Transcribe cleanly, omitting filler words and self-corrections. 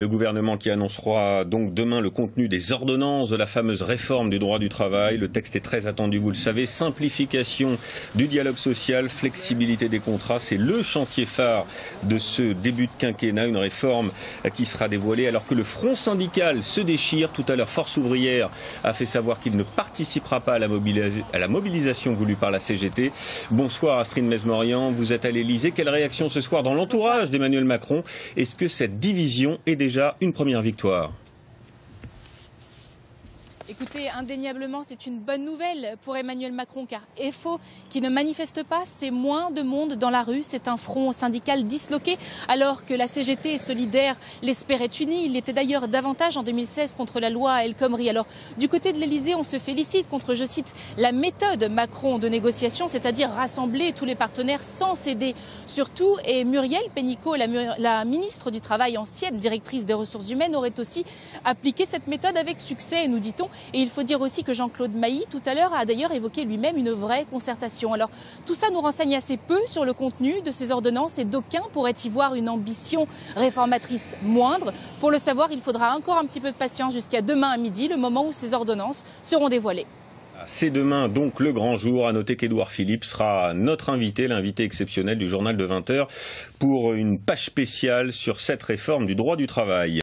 Le gouvernement qui annoncera donc demain le contenu des ordonnances de la fameuse réforme du droit du travail. Le texte est très attendu, vous le savez. Simplification du dialogue social, flexibilité des contrats, c'est le chantier phare de ce début de quinquennat. Une réforme qui sera dévoilée alors que le front syndical se déchire. Tout à l'heure, Force ouvrière a fait savoir qu'il ne participera pas à la mobilisation voulue par la CGT. Bonsoir Astrid Mesmorian, vous êtes à l'Elysée. Quelle réaction ce soir dans l'entourage d'Emmanuel Macron? Est-ce que cette division est déjà une première victoire? Écoutez, indéniablement, c'est une bonne nouvelle pour Emmanuel Macron, car FO qui ne manifeste pas, c'est moins de monde dans la rue. C'est un front syndical disloqué, alors que la CGT et Solidaire l'espéraient unis. Il l'était d'ailleurs davantage en 2016 contre la loi El Khomri. Alors, du côté de l'Elysée, on se félicite contre, je cite, la méthode Macron de négociation, c'est-à-dire rassembler tous les partenaires sans céder surtout. Et Muriel Pénicaud, la ministre du Travail, ancienne directrice des ressources humaines, aurait aussi appliqué cette méthode avec succès, nous dit-on. Et il faut dire aussi que Jean-Claude Mailly, tout à l'heure, a d'ailleurs évoqué lui-même une vraie concertation. Alors, tout ça nous renseigne assez peu sur le contenu de ces ordonnances et d'aucuns pourraient y voir une ambition réformatrice moindre. Pour le savoir, il faudra encore un petit peu de patience jusqu'à demain à midi, le moment où ces ordonnances seront dévoilées. C'est demain donc le grand jour. À noter qu'Édouard Philippe sera notre invité, l'invité exceptionnel du journal de 20 h pour une page spéciale sur cette réforme du droit du travail.